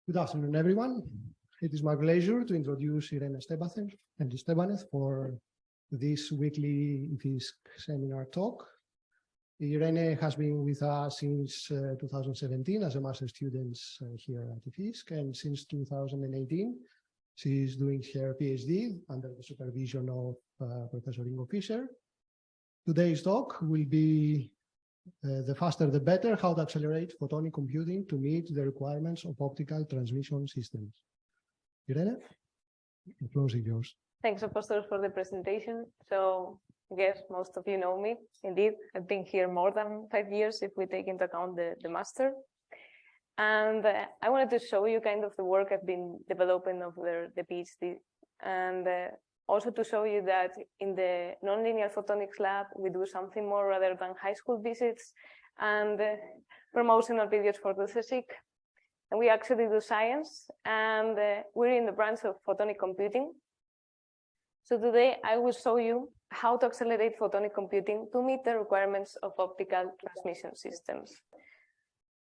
Good afternoon, everyone. It is my pleasure to introduce Irene Estebanez for this weekly IFISC seminar talk. Irene has been with us since 2017 as a master student here at IFISC, and since 2018, she is doing her PhD under the supervision of Professor Ingo Fischer. Today's talk will be the faster the better, how to accelerate photonic computing to meet the requirements of optical transmission systems. Irene, the floor is yours. Thanks, Apostle, for the presentation. So I guess most of you know me. Indeed, I've been here more than 5 years if we take into account the master. And I wanted to show you kind of the work I've been developing over the PhD. And also to show you that in the nonlinear photonics lab, we do something more rather than high school visits and promotional videos for the CSIC. And we actually do science, and we're in the branch of photonic computing. So today I will show you how to accelerate photonic computing to meet the requirements of optical transmission systems.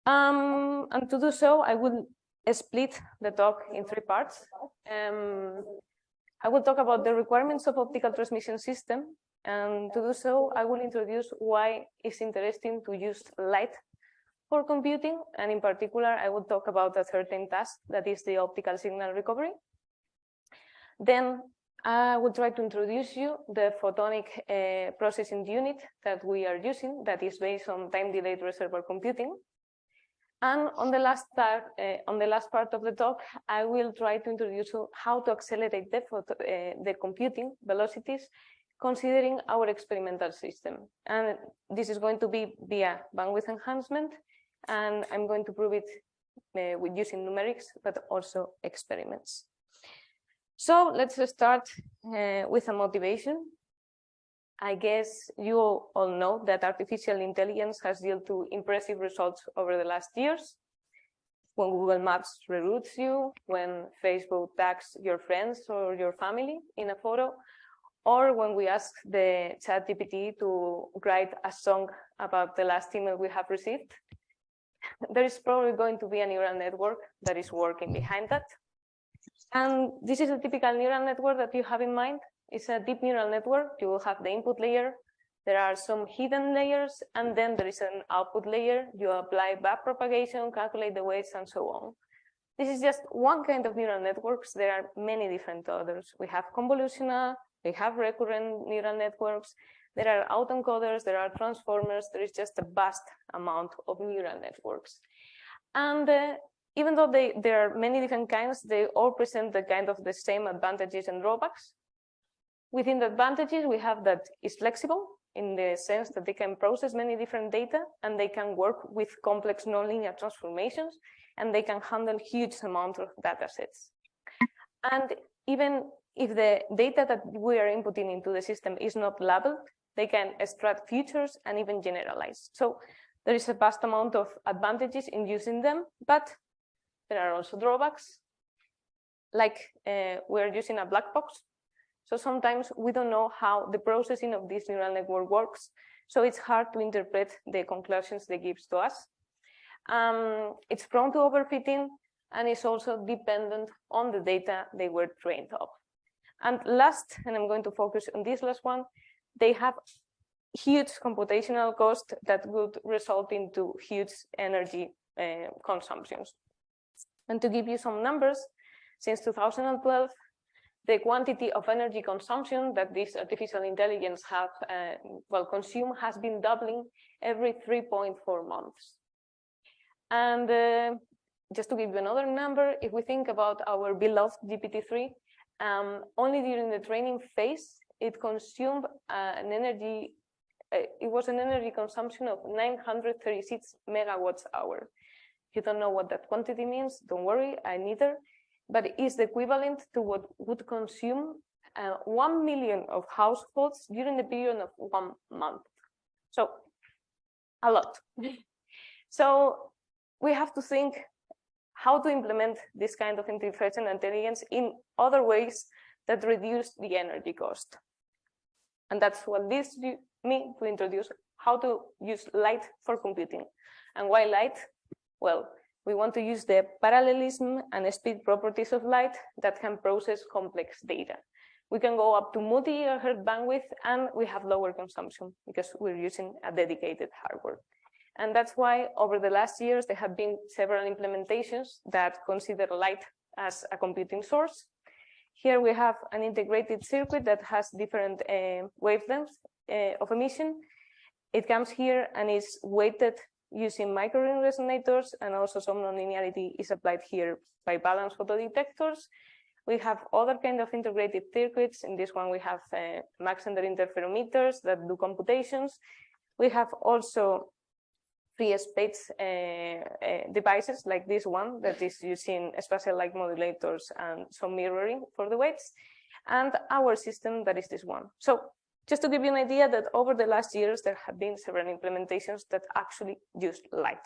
And to do so, I will split the talk in 3 parts. I will talk about the requirements of optical transmission system, and to do so, I will introduce why it's interesting to use light for computing, and in particular, I will talk about a certain task that is the optical signal recovery. Then I will try to introduce you the photonic processing unit that we are using that is based on time-delayed reservoir computing. And on the last part of the talk, I will try to introduce you how to accelerate the computing velocities considering our experimental system. And this is going to be via bandwidth enhancement, and I'm going to prove it with using numerics, but also experiments. So let's start with a motivation. I guess you all know that artificial intelligence has yielded to impressive results over the last years. When Google Maps reroutes you, when Facebook tags your friends or your family in a photo, or when we ask the ChatGPT to write a song about the last email we have received, there is probably going to be a neural network that is working behind that. And this is a typical neural network that you have in mind. It's a deep neural network. You will have the input layer. There are some hidden layers, and then there is an output layer. You apply backpropagation, calculate the weights, and so on. This is just one kind of neural networks. There are many different others. We have convolutional, we have recurrent neural networks. There are autoencoders, there are transformers. There is just a vast amount of neural networks. And even though there are many different kinds, they all present the kind of the same advantages and drawbacks. Within the advantages, we have that it's flexible in the sense that they can process many different data, and they can work with complex nonlinear transformations, and they can handle huge amounts of data sets. And even if the data that we are inputting into the system is not labeled, they can extract features and even generalize. So there is a vast amount of advantages in using them, but there are also drawbacks, like we're using a black box. So sometimes we don't know how the processing of this neural network works. So it's hard to interpret the conclusions they give to us. It's prone to overfitting, and it's also dependent on the data they were trained of. And last, and I'm going to focus on this last one, they have huge computational cost that would result into huge energy consumptions. And to give you some numbers, since 2012, the quantity of energy consumption that this artificial intelligence have consumed has been doubling every 3.4 months. And just to give you another number, if we think about our beloved GPT-3, only during the training phase, it consumed an energy consumption of 936 megawatts hour. If you don't know what that quantity means, don't worry, I neither. But it is the equivalent to what would consume 1 million of households during the period of 1 month. So a lot. So we have to think how to implement this kind of artificial intelligence in other ways that reduce the energy cost. And that's what leads me to introduce how to use light for computing. And why light? Well, we want to use the parallelism and speed properties of light that can process complex data. We can go up to multi-gigahertz bandwidth, and we have lower consumption because we're using a dedicated hardware. And that's why over the last years, there have been several implementations that consider light as a computing source. Here we have an integrated circuit that has different wavelengths of emission. It comes here and is weighted using microring resonators, and also some nonlinearity is applied here by balanced photodetectors. We have other kind of integrated circuits. In this one, we have Mach-Zehnder interferometers that do computations. We have also free space devices like this one that is using spatial light modulators and some mirroring for the weights, and our system that is this one. So just to give you an idea that over the last years, there have been several implementations that actually use light.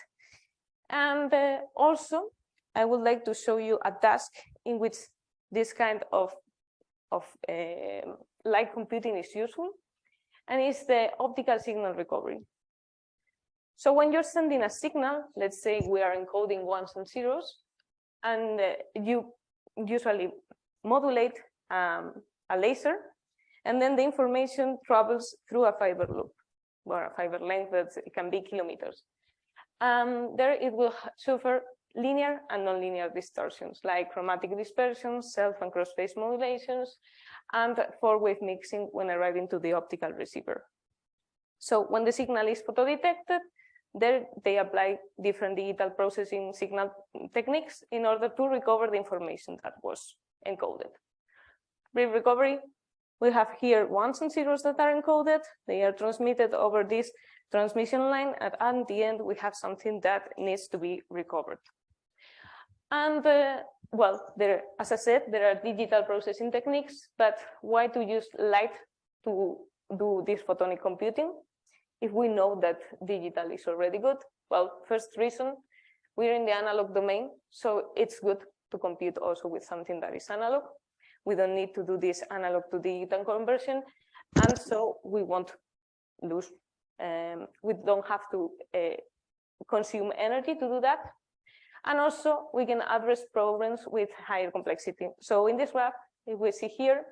And also, I would like to show you a task in which this kind of light computing is useful, and it's the optical signal recovery. So when you're sending a signal, let's say we are encoding ones and zeros, and you usually modulate a laser, and then the information travels through a fiber loop, or a fiber length that it can be kilometers. There it will suffer linear and nonlinear distortions, like chromatic dispersions, self and cross-phase modulations, and four-wave mixing when arriving to the optical receiver. So when the signal is photodetected, there they apply different digital processing signal techniques in order to recover the information that was encoded. Brief recovery, we have here ones and zeros that are encoded. They are transmitted over this transmission line, and at the end, we have something that needs to be recovered. And well, as I said, there are digital processing techniques, but why to use light to do this photonic computing if we know that digital is already good? Well, first reason, we're in the analog domain, so it's good to compute also with something that is analog. We don't need to do this analog to digital conversion, and so we won't lose, we don't have to consume energy to do that. And also, we can address problems with higher complexity. So in this graph, if we see here,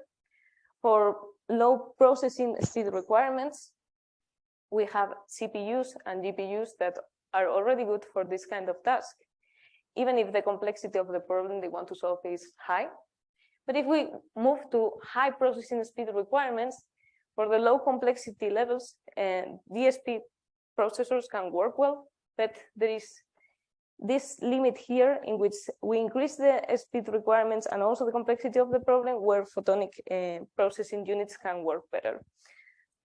for low processing speed requirements, we have CPUs and GPUs that are already good for this kind of task, even if the complexity of the problem they want to solve is high. But if we move to high processing speed requirements, for the low complexity levels, DSP processors can work well, but there is this limit here in which we increase the speed requirements and also the complexity of the problem, where photonic processing units can work better.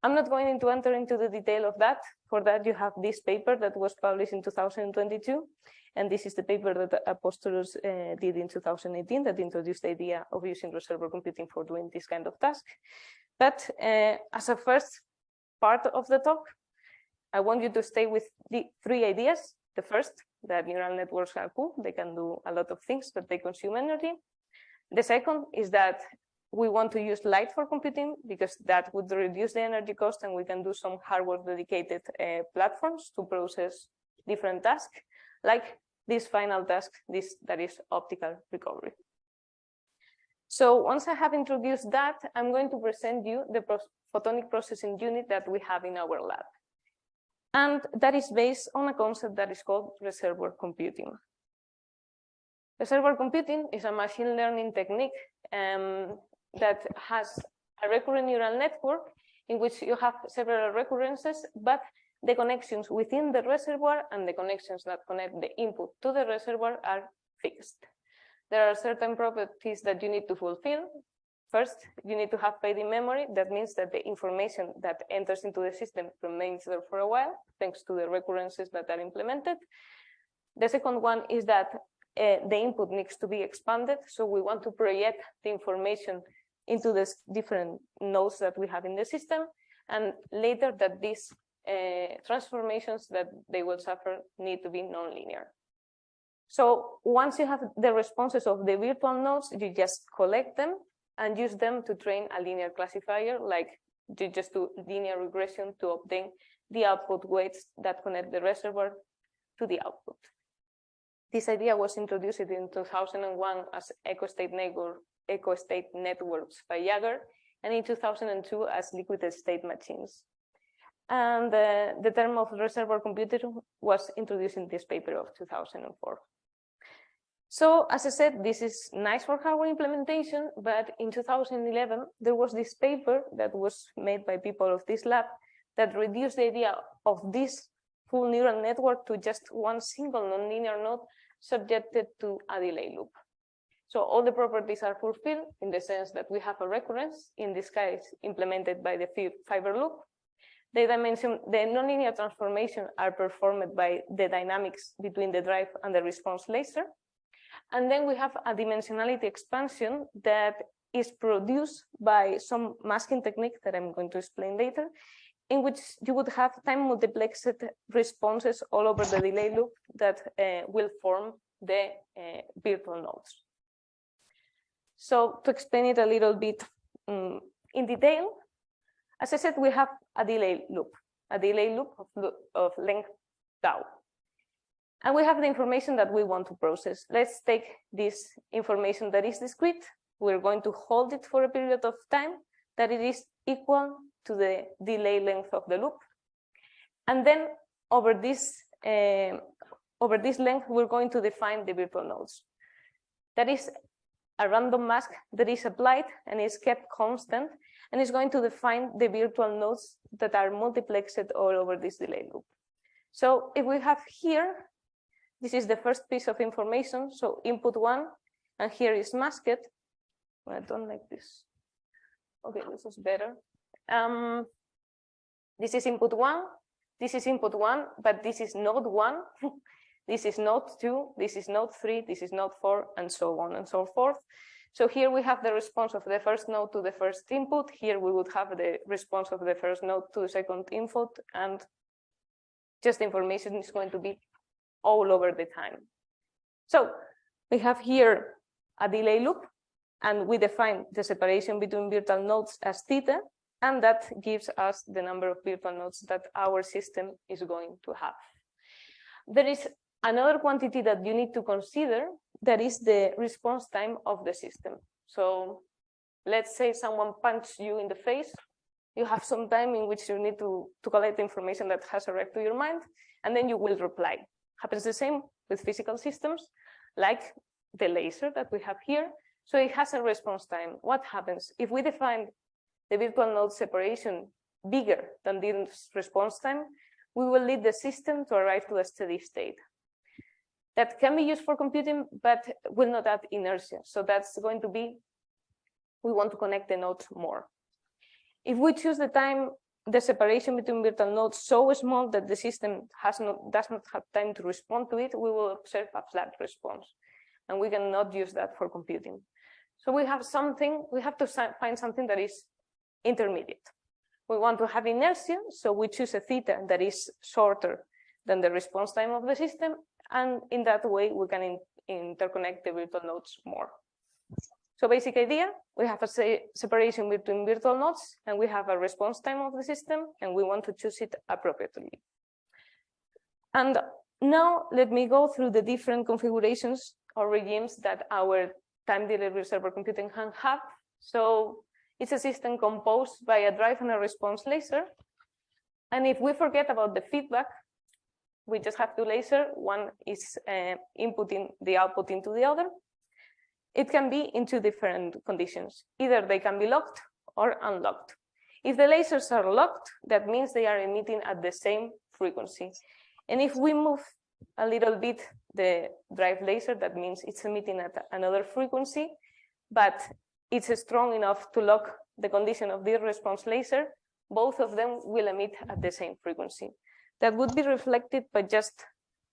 I'm not going to enter into the detail of that. For that, you have this paper that was published in 2022. And this is the paper that Apostolus did in 2018 that introduced the idea of using reservoir computing for doing this kind of task. But as a first part of the talk, I want you to stay with the three ideas. The first, that neural networks are cool. They can do a lot of things, but they consume energy. The second is that we want to use light for computing because that would reduce the energy cost, and we can do some hardware dedicated platforms to process different tasks, like this final task, that is optical recovery. So once I have introduced that, I'm going to present you the photonic processing unit that we have in our lab. And that is based on a concept that is called reservoir computing. Reservoir computing is a machine learning technique that has a recurrent neural network in which you have several recurrences, but the connections within the reservoir and the connections that connect the input to the reservoir are fixed. There are certain properties that you need to fulfill. First, you need to have fading memory. That means that the information that enters into the system remains there for a while, thanks to the recurrences that are implemented. The second one is that the input needs to be expanded. So we want to project the information into the different nodes that we have in the system. And later that these transformations that they will suffer need to be nonlinear. So once you have the responses of the virtual nodes, you just collect them and use them to train a linear classifier, like you just do linear regression to obtain the output weights that connect the reservoir to the output. This idea was introduced in 2001 as eco-state networks by Jagger, and in 2002 as liquid state machines. And the term of reservoir computer was introduced in this paper of 2004. So as I said, this is nice for hardware implementation, but in 2011, there was this paper that was made by people of this lab that reduced the idea of this full neural network to just one single nonlinear node subjected to a delay loop. So all the properties are fulfilled in the sense that we have a recurrence, in this case implemented by the fiber loop. The nonlinear transformation are performed by the dynamics between the drive and the response laser. And then we have a dimensionality expansion that is produced by some masking technique that I'm going to explain later, in which you would have time multiplexed responses all over the delay loop that will form the virtual nodes. So to explain it a little bit in detail, as I said, we have a delay loop of length tau. And we have the information that we want to process. Let's take this information that is discrete. We're going to hold it for a period of time that it is equal to the delay length of the loop. And then over this length, we're going to define the virtual nodes. That is a random mask that is applied and is kept constant, and is going to define the virtual nodes that are multiplexed all over this delay loop. So if we have here, this is the first piece of information, so input 1, and here is masked. I don't like this. Okay, this is better. This is input 1, this is input 1, but this is node 1, this is node 2, this is node 3, this is node 4, and so on and so forth. So here we have the response of the first node to the first input. Here we would have the response of the first node to the second input, and just the information is going to be all over the time. So we have here a delay loop, and we define the separation between virtual nodes as theta, and that gives us the number of virtual nodes that our system is going to have. There is another quantity that you need to consider, that is the response time of the system. So let's say someone punched you in the face. You have some time in which you need to collect the information that has arrived to your mind, and then you will reply. Happens the same with physical systems, like the laser that we have here. So it has a response time. What happens if we define the virtual node separation bigger than this response time? We will lead the system to arrive to a steady state. That can be used for computing, but will not add inertia. So that's going to be, we want to connect the nodes more. If we choose the separation between virtual nodes so small that the system does not have time to respond to it, we will observe a flat response. And we cannot use that for computing. So we have to find something that is intermediate. We want to have inertia, so we choose a theta that is shorter than the response time of the system, and in that way we can interconnect the virtual nodes more. So basic idea, we have a separation between virtual nodes, and we have a response time of the system, and we want to choose it appropriately. And now let me go through the different configurations or regimes that our time-delay reservoir computing can have. So it's a system composed by a drive and a response laser. And if we forget about the feedback, we just have two lasers. One is inputting the output into the other. It can be in two different conditions. Either they can be locked or unlocked. If the lasers are locked, that means they are emitting at the same frequency. And if we move a little bit the drive laser, that means it's emitting at another frequency, but it's strong enough to lock the condition of the response laser, both of them will emit at the same frequency. That would be reflected by just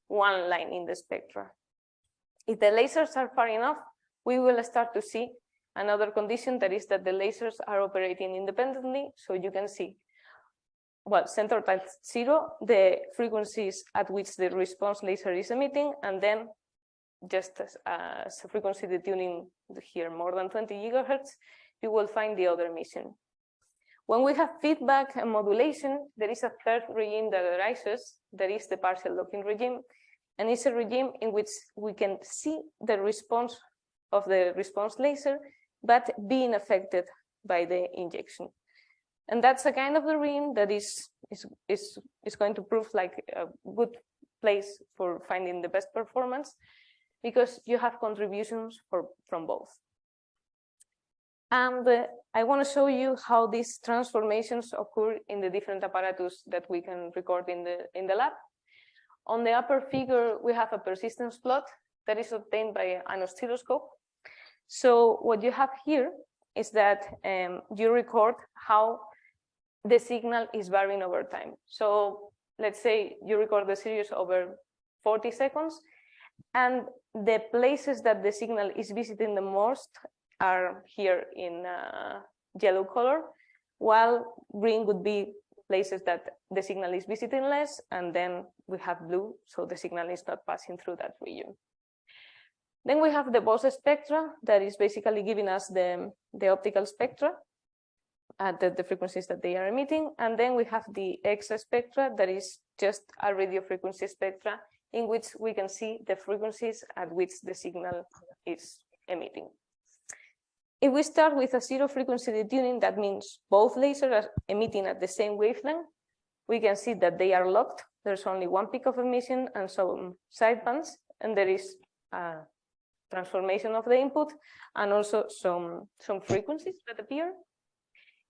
one line in the spectra. If the lasers are far enough, we will start to see another condition, that is that the lasers are operating independently. So you can see, well, centered at 0, the frequencies at which the response laser is emitting, and then just as a frequency detuning here more than 20 gigahertz, you will find the other emission. When we have feedback and modulation, there is a third regime that arises, that is the partial locking regime. And it's a regime in which we can see the response of the response laser, but being affected by the injection. And that's a kind of the regime that is going to prove like a good place for finding the best performance, because you have contributions from both. And I want to show you how these transformations occur in the different apparatus that we can record in the lab. On the upper figure, we have a persistence plot that is obtained by an oscilloscope. So what you have here is that you record how the signal is varying over time. So let's say you record the series over 40 seconds, and the places that the signal is visiting the most are here in yellow color, while green would be places that the signal is visiting less, and then we have blue, so the signal is not passing through that region. Then we have the Bose spectra that is basically giving us the optical spectra at the frequencies that they are emitting. And then we have the X spectra that is just a radio frequency spectra in which we can see the frequencies at which the signal is emitting. If we start with a zero frequency detuning, that means both lasers are emitting at the same wavelength. We can see that they are locked. There's only one peak of emission and some sidebands, and there is a transformation of the input and also some frequencies that appear.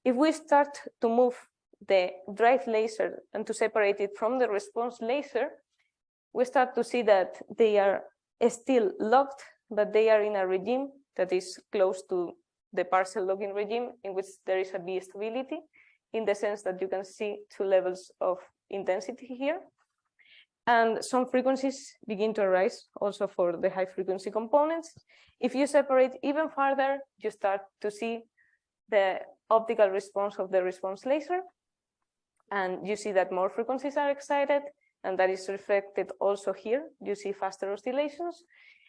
If we start to move the drive laser and to separate it from the response laser, we start to see that they are still locked, but they are in a regime that is close to the partial locking regime, in which there is a B stability, in the sense that you can see two levels of intensity here. And some frequencies begin to arise also for the high frequency components. If you separate even further, you start to see the optical response of the response laser. And you see that more frequencies are excited, and that is reflected also here. You see faster oscillations.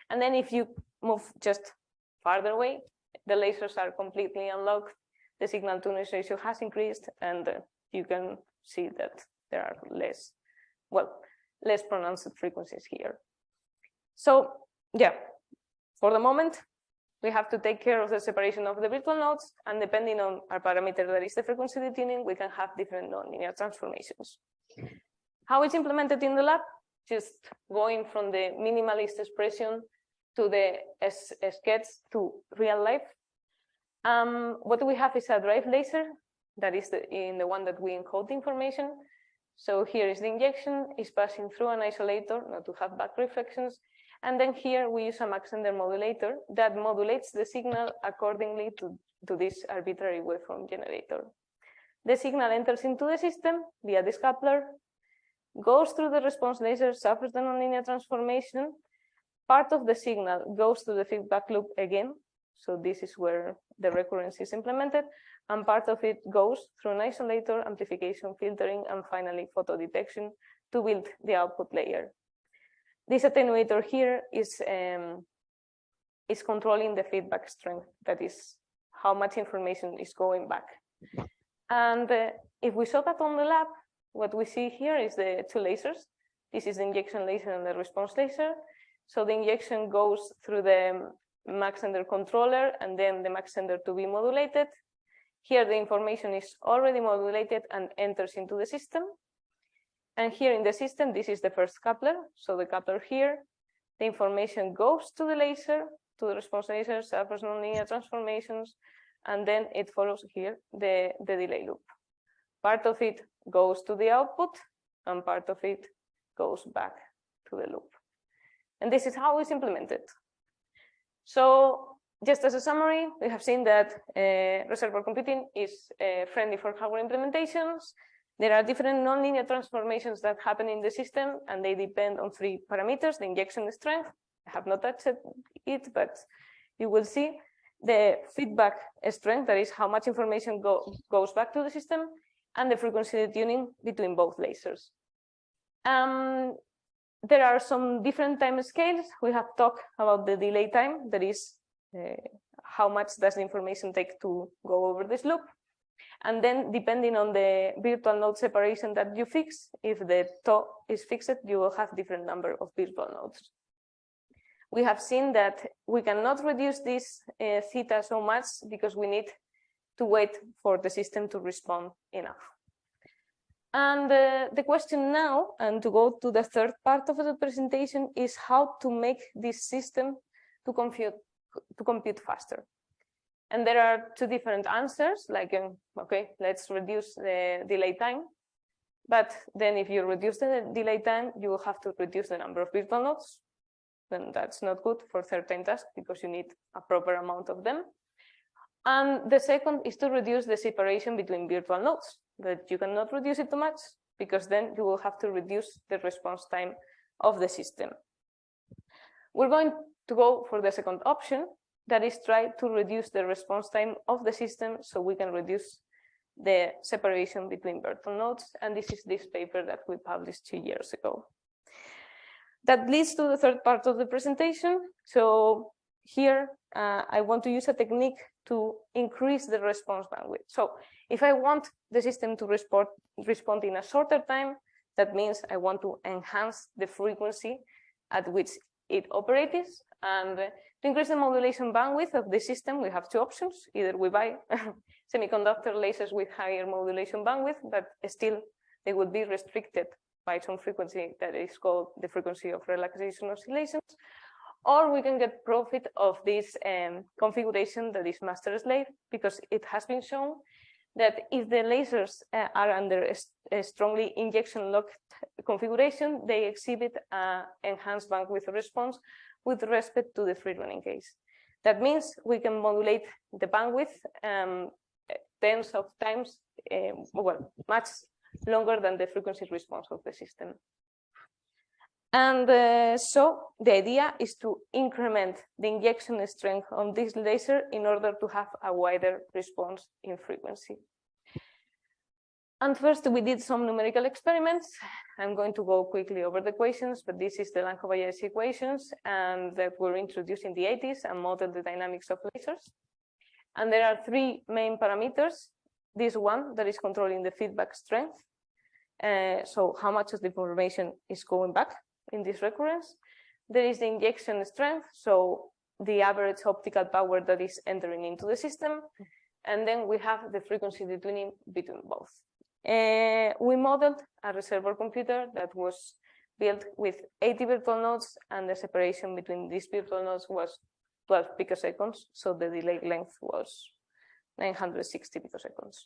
And then if you move just farther away, the lasers are completely unlocked. The signal to noise ratio has increased, and you can see that there are less pronounced frequencies here. So yeah, for the moment, we have to take care of the separation of the virtual nodes, and depending on our parameter that is the frequency detuning, we can have different nonlinear transformations. How it's implemented in the lab? Just going from the minimalist expression to the sketch to real life. What we have is a drive laser that is the one that we encode the information. So here is the injection, is passing through an isolator not to have back reflections. And then here we use a Mach-Zehnder modulator that modulates the signal accordingly to this arbitrary waveform generator. The signal enters into the system via this coupler, goes through the response laser, suffers the nonlinear transformation. Part of the signal goes to the feedback loop again. So this is where the recurrence is implemented. And part of it goes through an isolator, amplification, filtering, and finally photo detection to build the output layer. This attenuator here is controlling the feedback strength. That is how much information is going back. And if we show that on the lab, what we see here is the two lasers. This is the injection laser and the response laser. So the injection goes through the Mach-Zehnder controller and then the Mach-Zehnder to be modulated. Here the information is already modulated and enters into the system. And here in the system, this is the first coupler. So the coupler here, the information goes to the laser, to the response laser, suffers nonlinear transformations, and then it follows here the delay loop. Part of it goes to the output, and part of it goes back to the loop. And this is how it's implemented. So just as a summary, we have seen that reservoir computing is friendly for hardware implementations. There are different nonlinear transformations that happen in the system, and they depend on three parameters: the injection strength. I have not touched it, but you will see the feedback strength, that is how much information goes back to the system, and the frequency tuning between both lasers. There are some different time scales. We have talked about the delay time, that is how much does the information take to go over this loop. And then depending on the virtual node separation that you fix, if the tau is fixed, you will have different number of virtual nodes. We have seen that we cannot reduce this theta so much because we need to wait for the system to respond enough. And the question now, and to go to the third part of the presentation, is how to make this system to compute faster. And there are two different answers, like, okay, let's reduce the delay time. But then if you reduce the delay time, you will have to reduce the number of virtual nodes. Then that's not good for certain tasks because you need a proper amount of them. And the second is to reduce the separation between virtual nodes, but you cannot reduce it too much because then you will have to reduce the response time of the system. We're going to go for the second option, that is try to reduce the response time of the system so we can reduce the separation between virtual nodes. And this is this paper that we published 2 years ago. That leads to the third part of the presentation. So here, I want to use a technique to increase the response bandwidth. So if I want the system to respond in a shorter time, that means I want to enhance the frequency at which it operates. And to increase the modulation bandwidth of the system, we have two options. Either we buy semiconductor lasers with higher modulation bandwidth, but still they would be restricted by some frequency that is called the frequency of relaxation oscillations, or we can get profit of this configuration that is master-slave, because it has been shown that if the lasers are under a strongly injection-locked configuration, they exhibit enhanced bandwidth response with respect to the free-running case. That means we can modulate the bandwidth tens of times, well, much longer than the frequency response of the system. And so the idea is to increment the injection strength on this laser in order to have a wider response in frequency. And first, we did some numerical experiments. I'm going to go quickly over the equations, but this is the Langevin equations, and that were introduced in the 80s and modeled the dynamics of lasers. And there are three main parameters. This one that is controlling the feedback strength. So how much of the information is going back in this recurrence. There is the injection strength, so the average optical power that is entering into the system. And then we have the frequency tuning between both. We modeled a reservoir computer that was built with 80 virtual nodes, and the separation between these virtual nodes was 12 picoseconds, so the delay length was 960 picoseconds.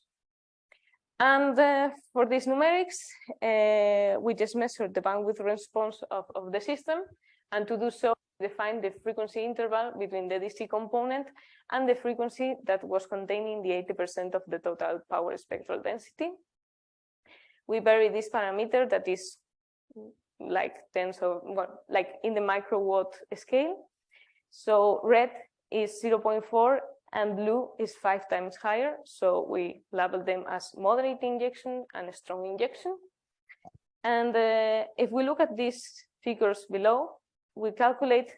And for these numerics, we just measured the bandwidth response of the system, and to do so, define the frequency interval between the DC component and the frequency that was containing the 80% of the total power spectral density. We vary this parameter that is like tens of, well, like in the microwatt scale. So red is 0.4 and blue is 5 times higher. So we label them as moderate injection and strong injection. And if we look at these figures below, we calculate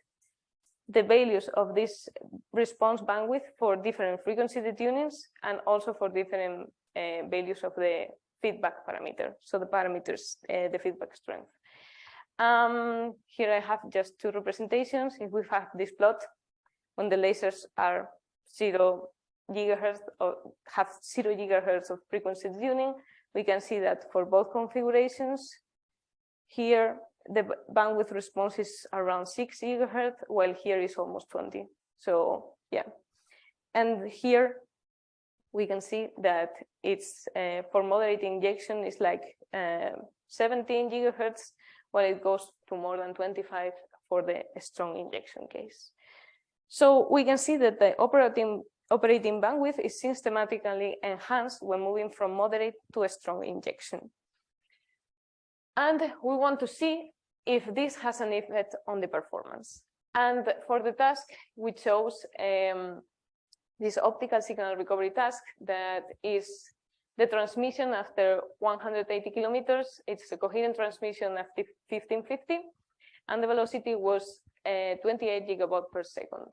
the values of this response bandwidth for different frequency detunings and also for different values of the feedback parameter. So the parameters, the feedback strength. Here I have just two representations. If we have this plot, when the lasers are 0 gigahertz or have 0 gigahertz of frequency tuning, we can see that for both configurations, here the bandwidth response is around 6 gigahertz, while here is almost 20. So yeah, and here we can see that it's for moderate injection is like 17 gigahertz, while it goes to more than 25 for the strong injection case. So we can see that the operating bandwidth is systematically enhanced when moving from moderate to a strong injection. And we want to see if this has an effect on the performance. And for the task, we chose this optical signal recovery task that is the transmission after 180 kilometers. It's a coherent transmission at 1550, and the velocity was 28 gigabaud per second.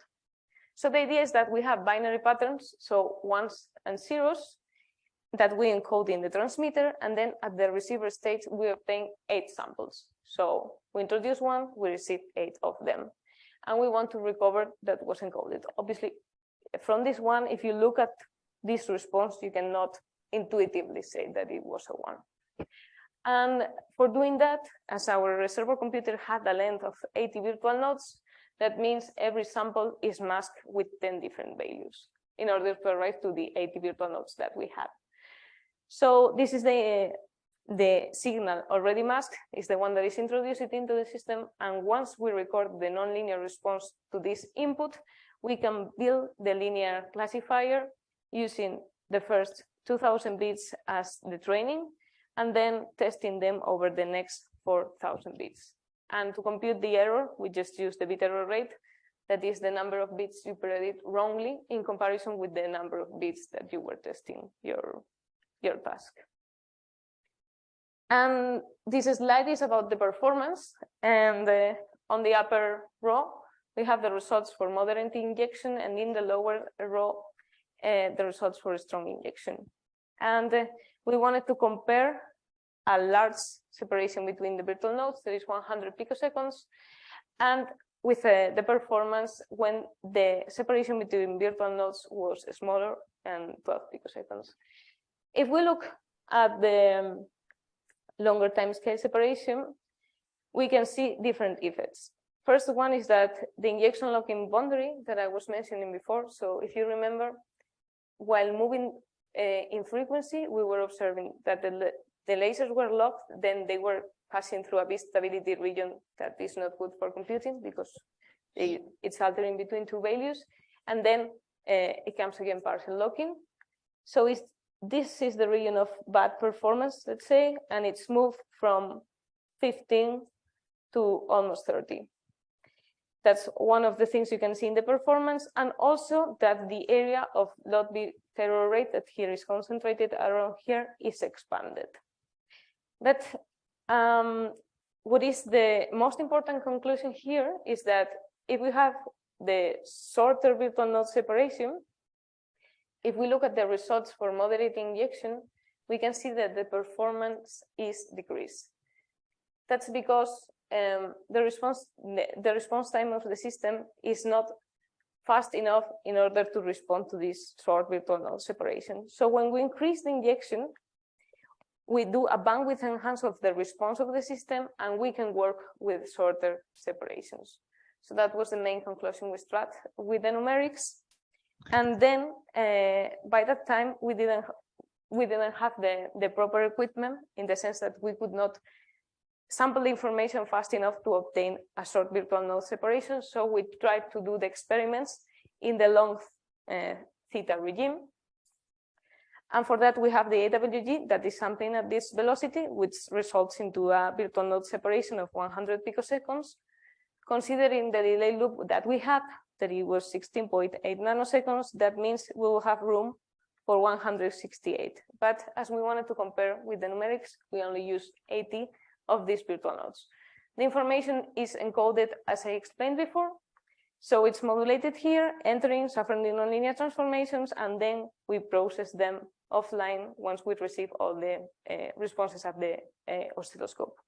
So the idea is that we have binary patterns, so ones and zeros, that we encode in the transmitter, and then at the receiver stage, we obtain 8 samples. So we introduce one, we receive 8 of them. And we want to recover that was encoded. Obviously, from this one, if you look at this response, you cannot intuitively say that it was a 1. And for doing that, as our reservoir computer had a length of 80 virtual nodes, that means every sample is masked with 10 different values in order to arrive to the 80 virtual nodes that we had. So this is the signal already masked, is the one that is introduced into the system. And once we record the nonlinear response to this input, we can build the linear classifier using the first 2000 bits as the training, and then testing them over the next 4000 bits. And to compute the error, we just use the bit error rate. That is the number of bits you predict wrongly in comparison with the number of bits that you were testing your task. And this slide is about the performance. And on the upper row, we have the results for moderate injection, and in the lower row, the results for strong injection. And we wanted to compare a large separation between the virtual nodes, that is 100 picoseconds, and with the performance when the separation between virtual nodes was smaller and 12 picoseconds. If we look at the longer time scale separation, we can see different effects. First one is that the injection locking boundary that I was mentioning before. So if you remember, while moving in frequency, we were observing that the lasers were locked, then they were passing through a bit stability region that is not good for computing because it's altering between 2 values. And then it comes again partial locking. So this is the region of bad performance, let's say, and it's moved from 15 to almost 30. That's one of the things you can see in the performance, and also that the area of lot bit error rate that here is concentrated around here is expanded. But what is the most important conclusion here is that if we have the shorter virtual node separation, if we look at the results for moderate injection, we can see that the performance is decreased. That's because the response time of the system is not fast enough in order to respond to this short virtual node separation. So when we increase the injection, we do a bandwidth enhance of the response of the system, and we can work with shorter separations. So that was the main conclusion with the numerics. And then by that time, we didn't have the proper equipment, in the sense that we could not sample the information fast enough to obtain a short virtual node separation. So we tried to do the experiments in the long theta regime. And for that, we have the AWG that is sampling at this velocity, which results into a virtual node separation of 100 picoseconds. Considering the delay loop that we had, that it was 16.8 nanoseconds, that means we will have room for 168. But as we wanted to compare with the numerics, we only used 80 of these virtual nodes. The information is encoded as I explained before. So it's modulated here, entering, suffering the nonlinear transformations, and then we process them offline once we receive all the responses at the oscilloscope.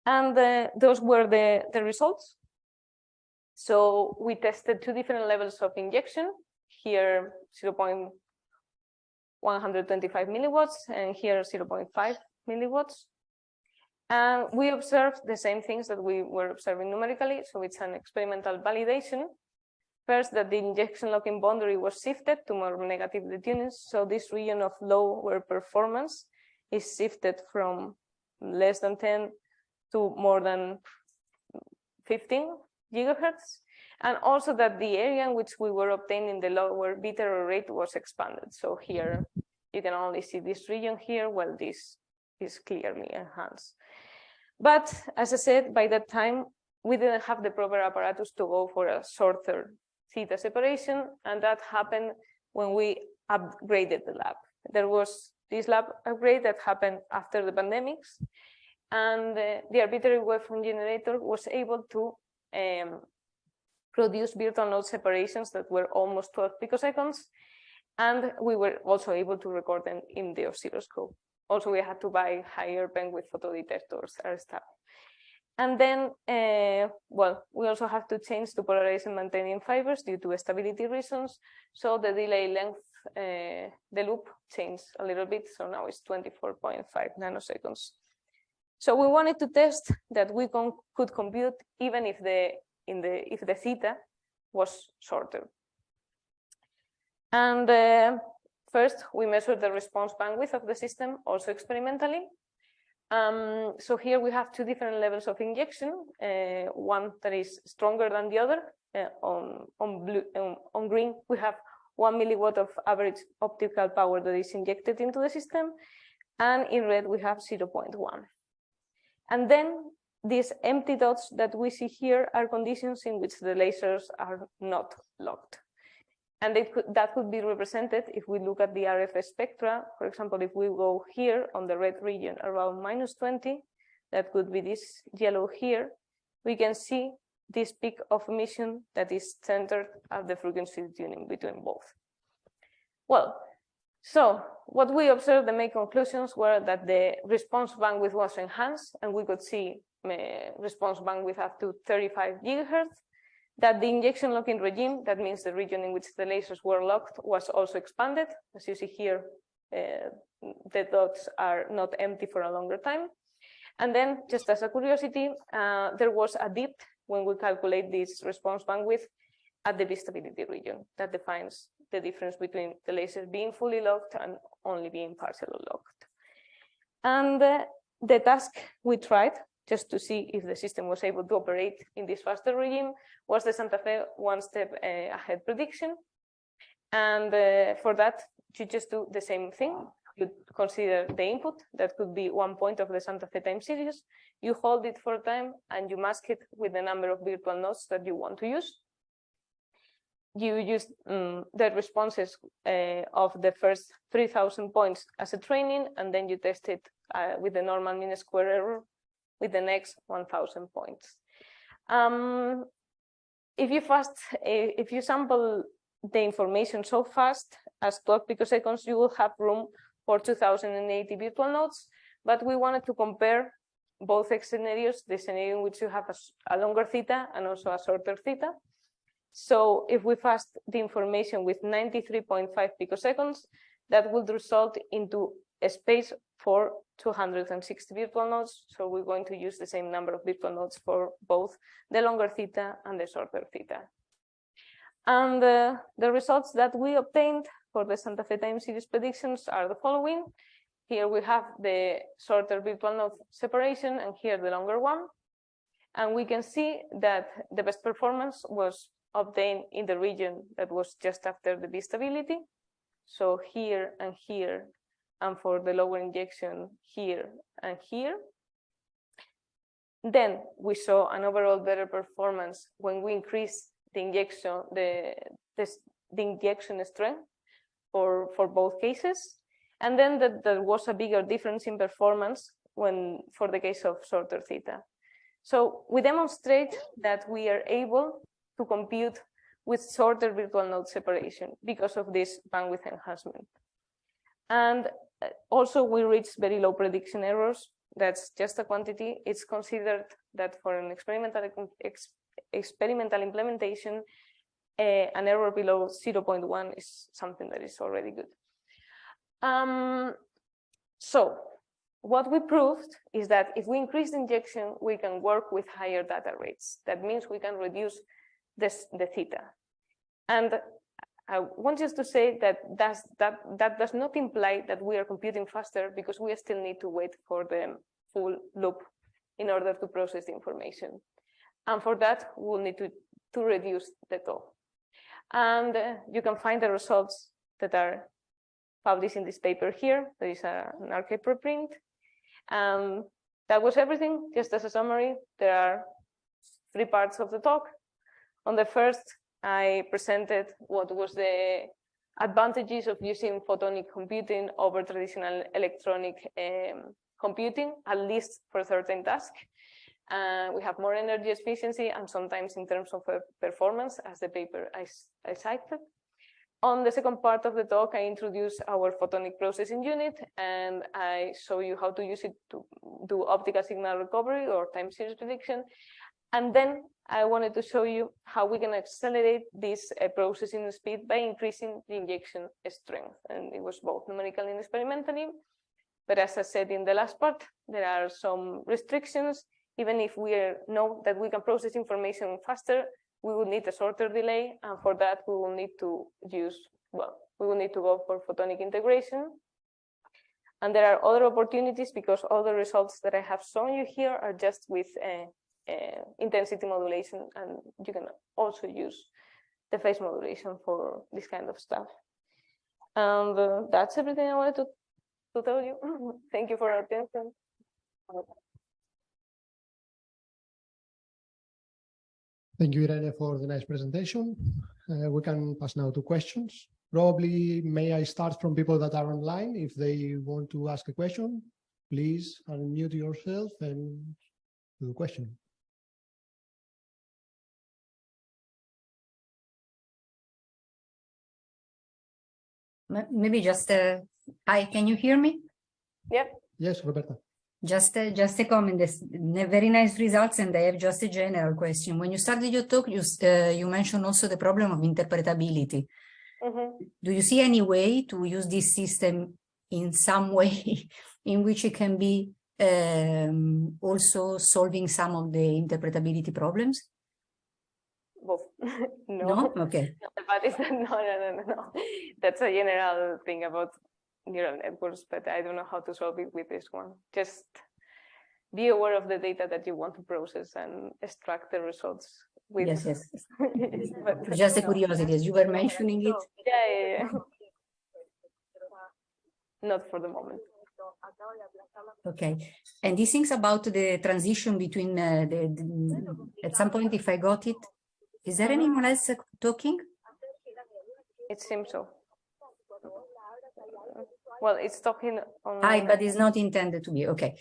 And those were the results. So we tested 2 different levels of injection. Here, 0.125 milliwatts, and here 0.5 milliwatts. And we observed the same things that we were observing numerically. So it's an experimental validation. First, that the injection locking boundary was shifted to more negative detunings. So this region of lower performance is shifted from less than 10 to more than 15 gigahertz. And also that the area in which we were obtaining the lower bit error rate was expanded. So here you can only see this region here, while this is clearly enhanced. But as I said, by that time, we didn't have the proper apparatus to go for a shorter theta separation, and that happened when we upgraded the lab. There was this lab upgrade that happened after the pandemics, and the arbitrary waveform generator was able to produce virtual node separations that were almost 12 picoseconds, And we were also able to record them in the oscilloscope. Also, we had to buy higher bandwidth photodetectors and stuff. And then, well, we also have to change to polarized and maintaining fibers due to stability reasons. So the delay length, the loop changed a little bit. So now it's 24.5 nanoseconds. So we wanted to test that we could compute even if the theta was shorter. And first, we measured the response bandwidth of the system, also experimentally. So here we have two different levels of injection, one that is stronger than the other. On green, we have 1 milliwatt of average optical power that is injected into the system. And in red, we have 0.1. And then these empty dots that we see here are conditions in which the lasers are not locked. And that could be represented if we look at the RF spectra. For example, if we go here on the red region around -20, that could be this yellow here, we can see this peak of emission that is centered at the frequency tuning between both. Well, so what we observed, the main conclusions were that the response bandwidth was enhanced, and we could see response bandwidth up to 35 gigahertz. That the injection locking regime, that means the region in which the lasers were locked, was also expanded. As you see here, the dots are not empty for a longer time. And then, just as a curiosity, there was a dip when we calculate this response bandwidth at the V-stability region that defines the difference between the lasers being fully locked and only being partially locked. And the task we tried, just to see if the system was able to operate in this faster regime, was the Santa Fe one-step ahead prediction. And for that, you just do the same thing. You consider the input, that could be 1 point of the Santa Fe time series. You hold it for time, and you mask it with the number of virtual nodes that you want to use. You use the responses of the first 3,000 points as a training, and then you test it with the normal mean square error with the next 1,000 points. If you sample the information so fast as 12 picoseconds, you will have room for 2,080 virtual nodes. But we wanted to compare both scenarios, the scenario in which you have a longer theta and also a shorter theta. So if we fast the information with 93.5 picoseconds, that would result into a space for 260 virtual nodes. So we're going to use the same number of virtual nodes for both the longer theta and the shorter theta. And the results that we obtained for the Santa Fe time series predictions are the following. Here we have the shorter virtual node separation, and here the longer one. And we can see that the best performance was obtained in the region that was just after the V-stability. So here and here, and for the lower injection here and here. Then we saw an overall better performance when we increased the injection, the injection strength for both cases. And then there was a bigger difference in performance for the case of shorter theta. So we demonstrate that we are able to compute with shorter virtual node separation because of this bandwidth enhancement. And also we reach very low prediction errors. That's just a quantity. It's considered that for an experimental implementation, an error below 0.1 is something that is already good. So what we proved is that if we increase the injection, we can work with higher data rates. That means we can reduce the theta. And I want just to say that that does not imply that we are computing faster, because we still need to wait for the full loop in order to process the information. And for that, we'll need to reduce the tau. And you can find the results that are published in this paper here. There is an archive preprint. That was everything. Just as a summary, there are 3 parts of the talk. On the first, I presented what was the advantages of using photonic computing over traditional electronic computing, at least for certain tasks. We have more energy efficiency, and sometimes in terms of performance, as the paper I cited. On the second part of the talk, I introduce our photonic processing unit, and I show you how to use it to do optical signal recovery or time series prediction. And then I wanted to show you how we can accelerate this processing speed by increasing the injection strength. And it was both numerical and experimentally. But as I said in the last part, there are some restrictions. Even if we know that we can process information faster, we will need a shorter delay. And for that, we will need to go for photonic integration. And there are other opportunities because all the results that I have shown you here are just with intensity modulation. And you can also use the phase modulation for this kind of stuff. And that's everything I wanted to tell you. Thank you for your attention. Thank you, Irene, for the nice presentation. We can pass now to questions. Probably, may I start from people that are online? If they want to ask a question, please unmute yourself and do the question. Maybe just hi, can you hear me? Yep. Yes, Roberta. Just a comment. This very nice results, and I have just a general question. When you started your talk, you mentioned also the problem of interpretability. Mm-hmm. Do you see any way to use this system in some way in which it can be also solving some of the interpretability problems? Both. No? Okay. But it's no. That's a general thing about neural networks, but I don't know how to solve it with this one. Just be aware of the data that you want to process and extract the results with. Yes. But Just a curiosity, as you were mentioning it. Yeah. Not for the moment. Okay. And these things about the transition between at some point, if I got it, is there anyone else talking? It seems so. Well, it's talking on. Hi, but it's not intended to be. Okay.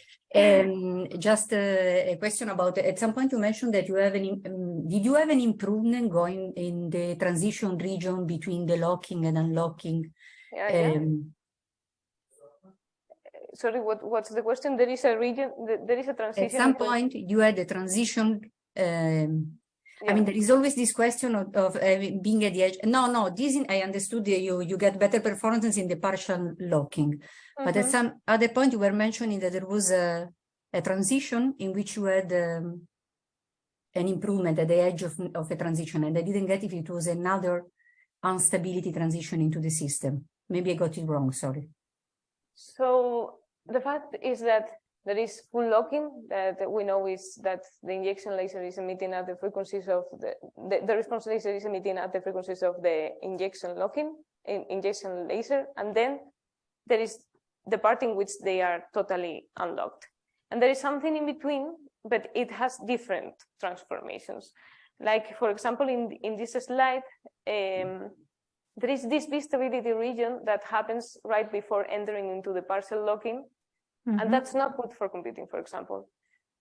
Just a question about, at some point you mentioned that you have did you have an improvement going in the transition region between the locking and unlocking? Yeah. Sorry, what's the question? There is a region, there is a transition. At some point you had a transition. I mean, there is always this question of being at the edge. No, this I understood you get better performance in the partial locking. But at some other point, you were mentioning that there was a transition in which you had an improvement at the edge of a transition. And I didn't get if it was another instability transition into the system. Maybe I got it wrong, sorry. So the fact is that there is full locking that we know is that the injection laser is emitting at the frequencies of the response laser is emitting at the frequencies of the injection laser. And then there is the part in which they are totally unlocked. And there is something in between, but it has different transformations. Like, for example, in this slide, there is this stability region that happens right before entering into the partial locking. And that's not good for computing, for example,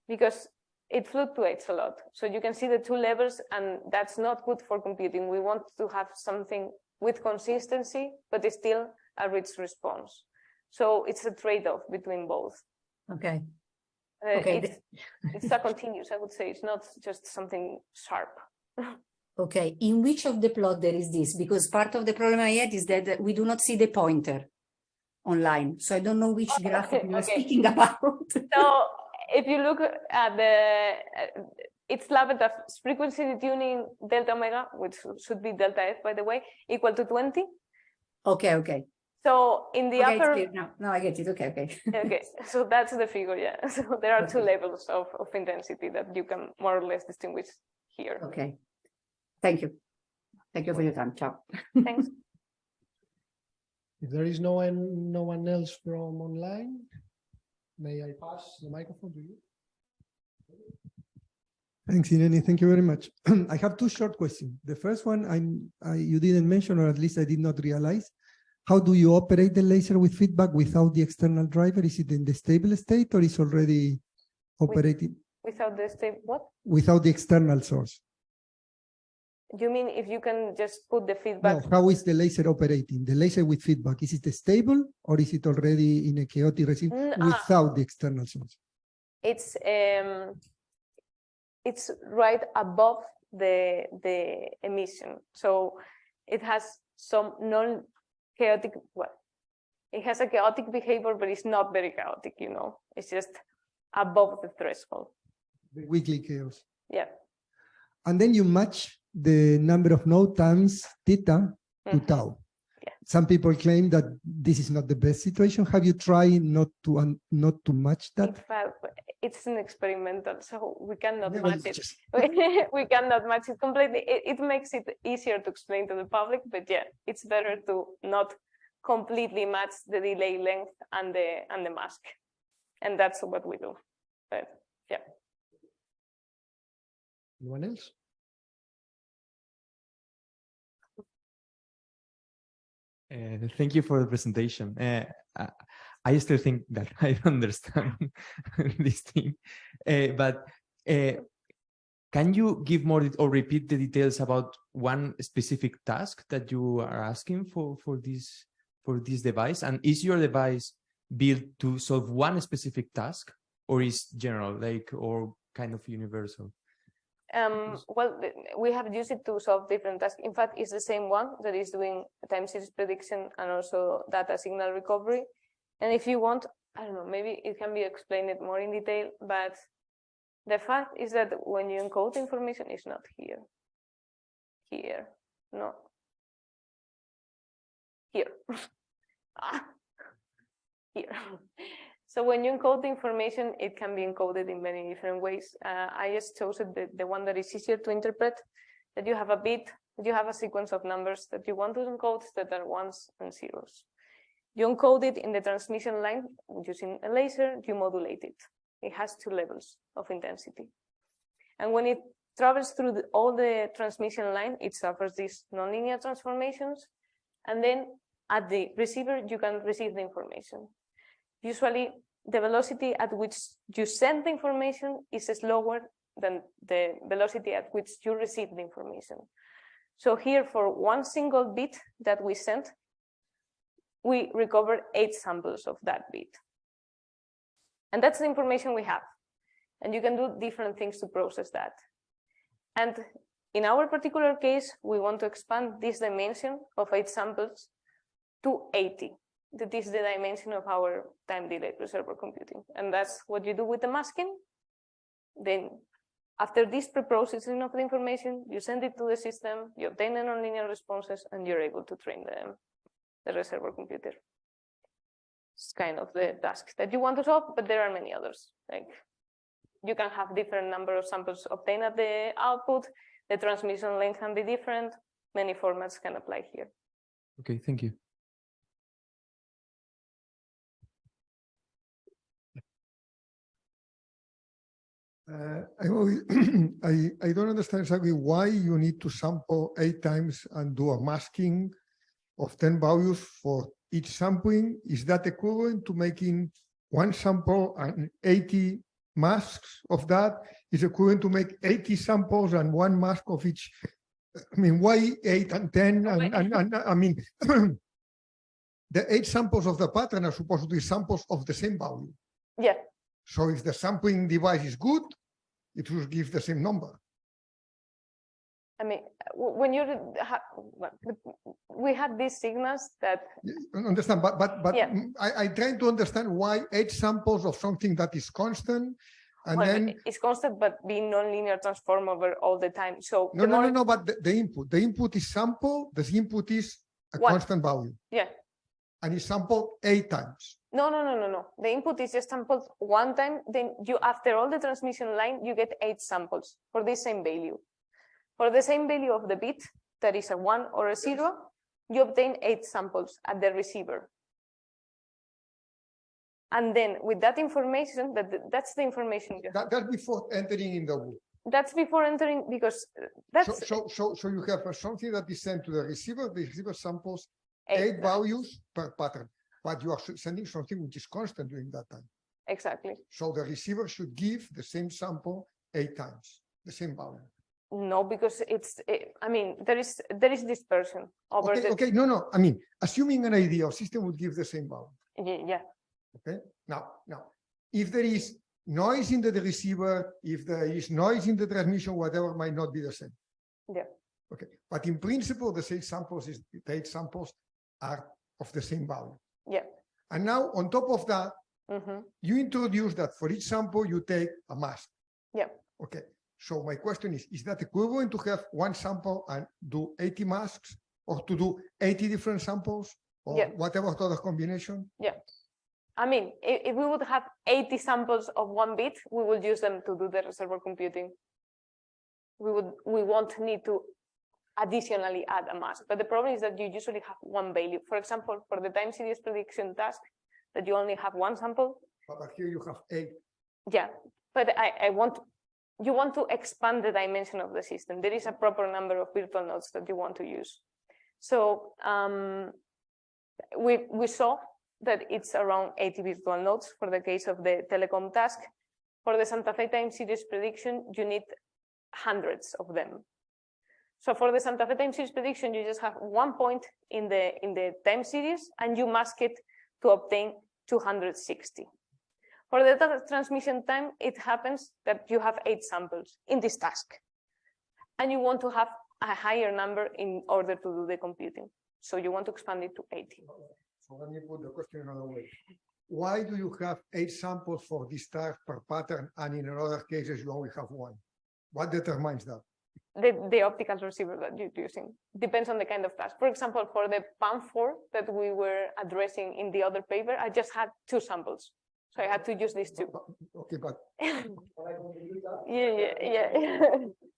because it fluctuates a lot. So you can see the two levels, and that's not good for computing. We want to have something with consistency, but it's still a rich response. So it's a trade-off between both. Okay. It's a continuous, I would say. It's not just something sharp. Okay. In which of the plot there is this? Because part of the problem I had is that we do not see the pointer online. So I don't know which graphic you are speaking about. So if you look at it's labeled as frequency detuning delta omega, which should be delta F, by the way, equal to 20. Okay. So in the upper. No, I get it. Okay. Okay, so that's the figure, yeah. So there are two levels of intensity that you can more or less distinguish here. Okay. Thank you. Thank you for your time. Ciao. Thanks. If there is no one else from online, may I pass the microphone to you? Thanks, Irene. Thank you very much. I have two short questions. The first one, you didn't mention, or at least I did not realize. How do you operate the laser with feedback without the external driver? Is it in the stable state, or is already operating? Without the stable, what? Without the external source. You mean if you can just put the feedback? No, how is the laser operating? The laser with feedback, is it stable or is it already in a chaotic regime without the external source? It's right above the emission, so it has some non-chaotic. Well, it has a chaotic behavior, but it's not very chaotic. You know, it's just above the threshold. The weakly chaos. Yeah. And then you match the number of node times theta to tau. Yeah. Some people claim that this is not the best situation. Have you tried not to match that? In fact, it's an experimental, so we cannot Yeah, match it. We cannot match it completely. It makes it easier to explain to the public, but yeah, it's better to not completely match the delay length and the mask, and that's what we do. But yeah. Anyone else? Thank you for the presentation. I still think that I don't understand this thing, but can you give more or repeat the details about one specific task that you are asking for this device? And is your device built to solve one specific task, or is general, like, or kind of universal? Well, we have used it to solve different tasks. In fact, it's the same one that is doing time series prediction and also data signal recovery. And if you want, I don't know, maybe it can be explained more in detail, but the fact is that when you encode information, it's not here. Here, no. Here. Here. So when you encode the information, it can be encoded in many different ways. I just chose the one that is easier to interpret, that you have a bit, that you have a sequence of numbers that you want to encode that are ones and zeros. You encode it in the transmission line using a laser, you modulate it. It has two levels of intensity. And when it travels through all the transmission line, it suffers these nonlinear transformations. And then at the receiver, you can receive the information. Usually, the velocity at which you send the information is slower than the velocity at which you receive the information. So here, for one single bit that we sent, we recover 8 samples of that bit. And that's the information we have. And you can do different things to process that. And in our particular case, we want to expand this dimension of 8 samples to 80. That is the dimension of our time delayed reservoir computing. And that's what you do with the masking. Then after this pre-processing of the information, you send it to the system, you obtain the nonlinear responses, and you're able to train the reservoir computer. It's kind of the task that you want to solve, but there are many others. Like you can have different number of samples obtained at the output, the transmission length can be different, many formats can apply here. Okay, thank you. I don't understand exactly why you need to sample 8 times and do a masking of 10 values for each sampling. Is that equivalent to making one sample and 80 masks of that? Is equivalent to make 80 samples and one mask of each? I mean, why 8 and 10? And I mean, the 8 samples of the pattern are supposed to be samples of the same value. Yeah. So if the sampling device is good, it will give the same number. I mean, when you we had these signals that understand, but yeah. I'm trying to understand why 8 samples of something that is constant, and well, then it's constant, but being nonlinear transform over all the time. So no, but the input is sample. The input is a constant value. Yeah. And it's sampled 8 times. No. The input is just sampled one time. Then you, after all the transmission line, you get 8 samples for the same value. For the same value of the bit, that is a 1 or a 0, you obtain 8 samples at the receiver. And then with that information, that's the information you have. That's before entering in the loop. That's before entering, because that's so you have something that is sent to the receiver. The receiver samples 8 values per pattern, but you are sending something which is constant during that time. Exactly. So the receiver should give the same sample 8 times, the same value. No, because I mean, there is dispersion over Okay, the. okay, no. I mean, assuming an ideal system would give the same value. Yeah. Okay. Now, if there is noise in the receiver, if there is noise in the transmission, whatever might not be the same. Yeah. Okay. But in principle, the eight samples are of the same value. Yeah. And now on top of that, Mm-hmm. you introduce that for each sample, you take a mask. Yeah. Okay. So my question is that equivalent to have one sample and do 80 masks, or to do 80 different samples, or Yeah. whatever other combination? Yeah. I mean, if we would have 80 samples of one bit, we would use them to do the reservoir computing. We won't need to additionally add a mask. But the problem is that you usually have one value. For example, for the time series prediction task, that you only have one sample. But here you have 8. Yeah, but you want to expand the dimension of the system. There is a proper number of virtual nodes that you want to use. So we saw that it's around 80 virtual nodes for the case of the telecom task. For the Santa Fe time series prediction, you need hundreds of them. So for the Santa Fe time series prediction, you just have one point in the time series, and you mask it to obtain 260. For the data transmission time, it happens that you have 8 samples in this task, and you want to have a higher number in order to do the computing. So you want to expand it to 80. So let me put the question another way. Why do you have 8 samples for this task per pattern, and in other cases you only have 1? What determines that? The optical receiver that you're using depends on the kind of task. For example, for the PAM4 that we were addressing in the other paper, I just had 2 samples. So I had to use these 2. Okay, but yeah.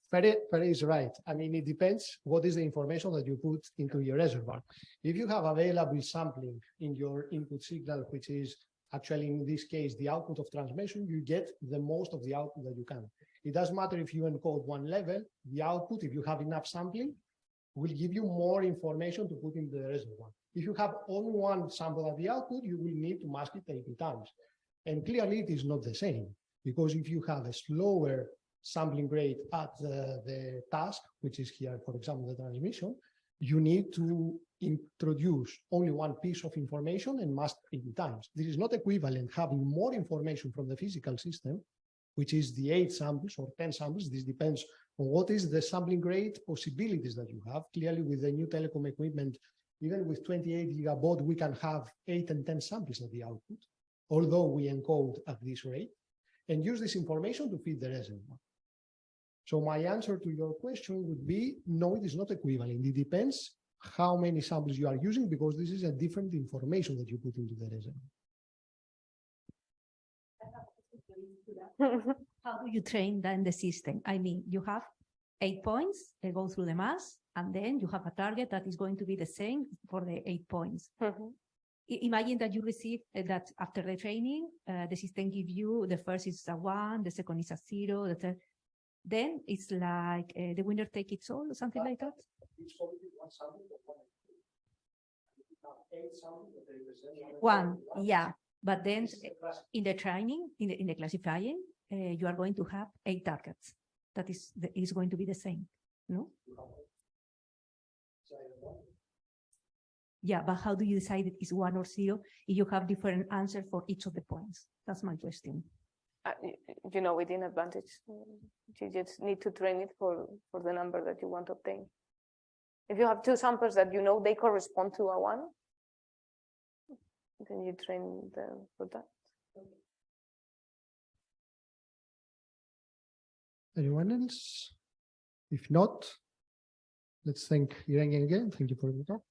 Ferry is right. I mean, it depends what is the information that you put into your reservoir. If you have available sampling in your input signal, which is actually in this case the output of transmission, you get the most of the output that you can. It doesn't matter if you encode one level, the output, if you have enough sampling, will give you more information to put in the reservoir. If you have only one sample at the output, you will need to mask it 80 times. And clearly it is not the same, because if you have a slower sampling rate at the task, which is here, for example, the transmission, you need to introduce only one piece of information and mask 80 times. This is not equivalent having more information from the physical system, which is the 8 samples or 10 samples. This depends on what is the sampling rate possibilities that you have. Clearly, with the new telecom equipment, even with 28 gigabaud, we can have 8 and 10 samples at the output, although we encode at this rate, and use this information to feed the reservoir. So my answer to your question would be, no, it is not equivalent. It depends how many samples you are using, because this is a different information that you put into the reservoir. How do you train then the system? I mean, you have 8 points, they go through the mass, and then you have a target that is going to be the same for the 8 points. Imagine that you receive that after the training, the system gives you, the first is a 1, the second is a 0, the third. Then it's like the winner take it all, or something like that? One, yeah. But then in the training, in the classifying, you are going to have 8 targets. That is going to be the same, no? Yeah, but how do you decide it is 1 or 0 if you have different answers for each of the points? That's my question. You know it in advantage. You just need to train it for the number that you want to obtain. If you have 2 samples that you know they correspond to a 1, then you train them for that. Anyone else? If not, let's thank Irene again. Thank you for the talk.